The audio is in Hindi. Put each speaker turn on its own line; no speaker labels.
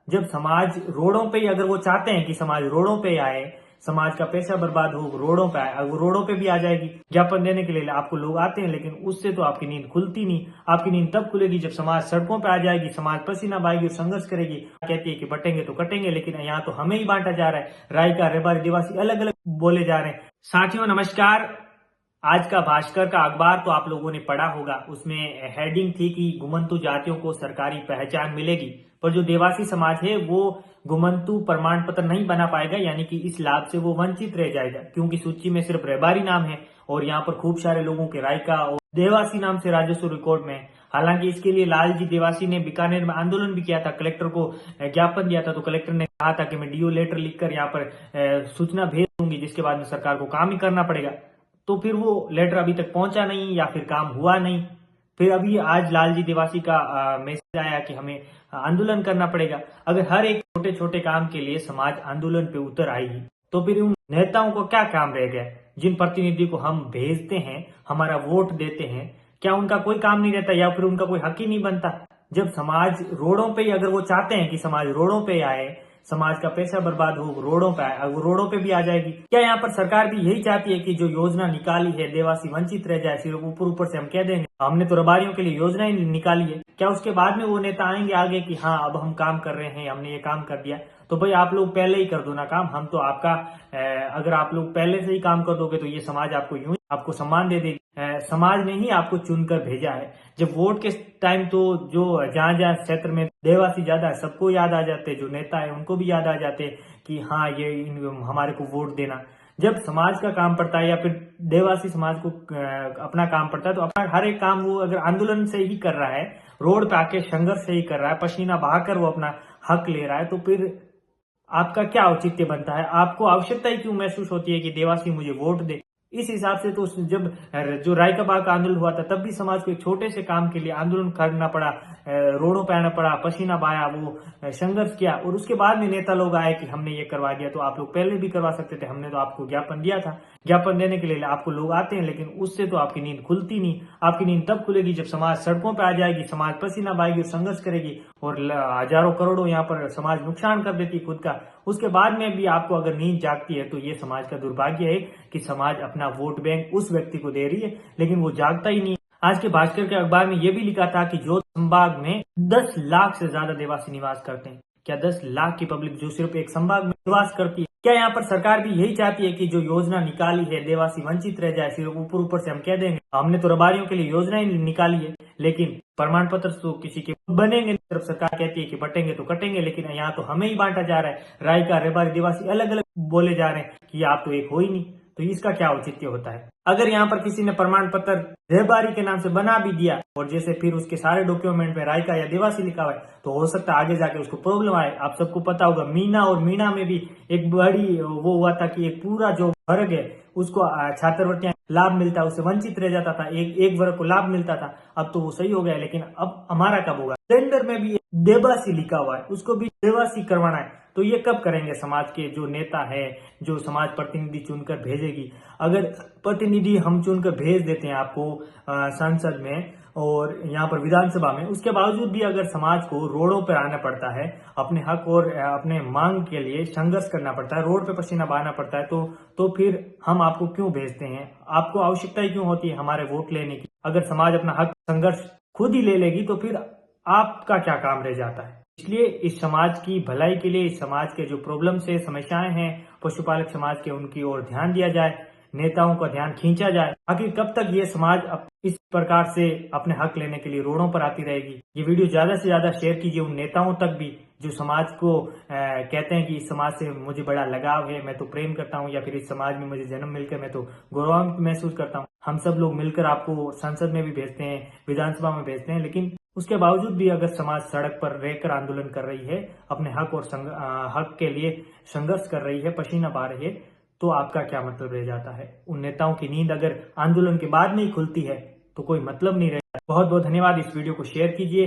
जब समाज रोडों पे ही, अगर वो चाहते हैं कि समाज रोडों पे आए, समाज का पैसा बर्बाद हो, रोडों पे आए, वो रोडों पे भी आ जाएगी ज्ञापन देने के लिए। आपको लोग आते हैं, लेकिन उससे तो आपकी नींद खुलती नहीं। आपकी नींद तब खुलेगी जब समाज सड़कों पे आ जाएगी, समाज पसीना बहाएगी और संघर्ष करेगी। कहती है कि बटेंगे तो कटेंगे, लेकिन यहाँ तो हमें ही बांटा जा रहा है। रायका, रेबारी, देवासी अलग अलग बोले जा रहे हैं। साथियों नमस्कार। आज का भास्कर का अखबार तो आप लोगों ने पढ़ा होगा। उसमें हेडिंग थी कि घुमंतु जातियों को सरकारी पहचान मिलेगी, पर जो देवासी समाज है वो घुमंतु प्रमाण पत्र नहीं बना पाएगा, यानी कि इस लाभ से वो वंचित रह जाएगा, क्योंकि सूची में सिर्फ रेबारी नाम है और यहाँ पर खूब सारे लोगों के रायका और देवासी नाम से राजस्व रिकॉर्ड में है। हालांकि इसके लिए लालजी देवासी ने बीकानेर में आंदोलन भी किया था, कलेक्टर को ज्ञापन दिया था, तो कलेक्टर ने कहा था कि मैं डीओ लेटर लिखकर यहाँ पर सूचना भेज दूंगी, जिसके बाद में सरकार को काम ही करना पड़ेगा। तो फिर वो लेटर अभी तक पहुंचा नहीं या फिर काम हुआ नहीं। फिर अभी आज लालजी देवासी का मैसेज आया कि हमें आंदोलन करना पड़ेगा। अगर हर एक छोटे छोटे काम के लिए समाज आंदोलन पे उतर आएगी, तो फिर उन नेताओं को क्या काम रह गया? जिन प्रतिनिधि को हम भेजते हैं, हमारा वोट देते हैं, क्या उनका कोई काम नहीं रहता या फिर उनका कोई हक ही नहीं बनता? जब समाज रोडों पे ही, अगर वो चाहते हैं कि समाज रोडों पे आए, समाज का पैसा बर्बाद हो, रोडों पे आए, वो रोडों पे भी आ जाएगी। क्या यहाँ पर सरकार भी यही चाहती है कि जो योजना निकाली है देवासी वंचित रह जाए? सिर्फ ऊपर ऊपर से हम कह देंगे हमने तो रबारियों के लिए योजना ही निकाली है, क्या उसके बाद में वो नेता आएंगे आगे कि हाँ अब हम काम कर रहे हैं, हमने ये काम कर दिया? तो भाई आप लोग पहले ही कर दो ना काम। हम तो आपका अगर आप लोग पहले से ही काम कर दोगे तो ये समाज आपको यूं ही आपको सम्मान दे देगी। समाज ने ही आपको चुनकर भेजा है। जब वोट के टाइम तो जो जहां जहां क्षेत्र में देवासी ज्यादा है सबको याद आ जाते, जो नेता है उनको भी याद आ जाते कि हाँ ये हमारे को वोट देना। जब समाज का काम पड़ता है या फिर देवासी समाज को अपना काम पड़ता है, तो अपना हर एक काम वो अगर आंदोलन से ही कर रहा है, रोड पे आके संघर्ष से ही कर रहा है, पसीना बहाकर वो अपना हक ले रहा है, तो फिर आपका क्या औचित्य बनता है? आपको आवश्यकता ही क्यों महसूस होती है कि देवासी मुझे वोट दे? इस हिसाब से तो जब जो रायका बाग का आंदोलन हुआ था, तब भी समाज को एक छोटे से काम के लिए आंदोलन करना पड़ा, रोडों पे आना पड़ा, पसीना बहाया, वो संघर्ष किया, और उसके बाद में नेता लोग आए कि हमने ये करवा दिया। तो आप लोग पहले भी करवा सकते थे, हमने तो आपको ज्ञापन दिया था। ज्ञापन देने के लिए आपको लोग आते हैं, लेकिन उससे तो आपकी नींद खुलती नहीं। आपकी नींद तब खुलेगी जब समाज सड़कों पे आ जाएगी, समाज पसीना बहाएगी और संघर्ष करेगी, और हजारों करोड़ों यहाँ पर समाज नुकसान कर देती खुद का। उसके बाद में भी आपको अगर नींद जागती है, तो ये समाज का दुर्भाग्य है कि समाज अपना वोट बैंक उस व्यक्ति को दे रही है, लेकिन वो जागता ही नहीं। आज के भास्कर के अखबार में यह भी लिखा था कि जोध संभाग में 10 लाख से ज्यादा देवासी निवास करते हैं। क्या 10 लाख की पब्लिक जो सिर्फ एक संभाग में निवास करती है? क्या यहाँ पर सरकार भी यही चाहती है कि जो योजना निकाली है देवासी वंचित रह जाए? सिर्फ ऊपर ऊपर से हम कह देंगे हमने तो रबारियों के लिए योजना ही निकाली है, लेकिन प्रमाण पत्र तो किसी के बनेंगे। सिर्फ सरकार कहती है कि बटेंगे तो कटेंगे, लेकिन यहाँ तो हमें ही बांटा जा रहा है। रायका, रेबारी, देवासी अलग अलग बोले जा रहे हैं कि आप तो एक हो ही नहीं। तो इसका क्या औचित्य होता है? अगर यहाँ पर किसी ने प्रमाण पत्र रेबारी के नाम से बना भी दिया, और जैसे फिर उसके सारे डॉक्यूमेंट में रायका या देवासी लिखा हुआ है, तो हो सकता है आगे जाके उसको प्रॉब्लम आए। आप सबको पता होगा मीना और मीणा में भी एक बड़ी वो हुआ था कि एक पूरा जो वर्ग है उसको छात्रवृत्तियां लाभ मिलता है, उससे वंचित रह जाता था, एक वर्ग को लाभ मिलता था। अब तो वो सही हो गया, लेकिन अब हमारा कब होगा? टेंडर में भी देवासी लिखा हुआ है, उसको भी देवासी करवाना है, तो ये कब करेंगे समाज के जो नेता है, जो समाज प्रतिनिधि चुनकर भेजेगी? अगर प्रतिनिधि हम चुनकर भेज देते हैं आपको संसद में और यहाँ पर विधानसभा में, उसके बावजूद भी अगर समाज को रोडों पर आना पड़ता है, अपने हक और अपने मांग के लिए संघर्ष करना पड़ता है, रोड पे पसीना बहाना पड़ता है, तो फिर हम आपको क्यों भेजते हैं? आपको आवश्यकता ही क्यों होती है हमारे वोट लेने की? अगर समाज अपना हक संघर्ष खुद ही ले लेगी, तो फिर आपका क्या काम रह जाता है? इसलिए इस समाज की भलाई के लिए, इस समाज के जो प्रॉब्लम्स है, समस्याएं हैं पशुपालक समाज के, उनकी ओर ध्यान दिया जाए, नेताओं का ध्यान खींचा जाए। आखिर कब तक ये समाज इस प्रकार से अपने हक लेने के लिए रोडों पर आती रहेगी? ये वीडियो ज्यादा से ज्यादा शेयर कीजिए उन नेताओं तक भी जो समाज को कहते हैं कि इस समाज से मुझे बड़ा लगाव है, मैं तो प्रेम करता हूँ, या फिर इस समाज में मुझे जन्म मिलकर मैं तो गौरवान्वित महसूस करता हूँ। हम सब लोग मिलकर आपको संसद में भी भेजते हैं, विधानसभा में भेजते हैं, लेकिन उसके बावजूद भी अगर समाज सड़क पर रहकर आंदोलन कर रही है, अपने हक और हक के लिए संघर्ष कर रही है, पसीना बहा रही है, तो आपका क्या मतलब रह जाता है? उन नेताओं की नींद अगर आंदोलन के बाद नहीं खुलती है, तो कोई मतलब नहीं रहता। बहुत बहुत धन्यवाद। इस वीडियो को शेयर कीजिए।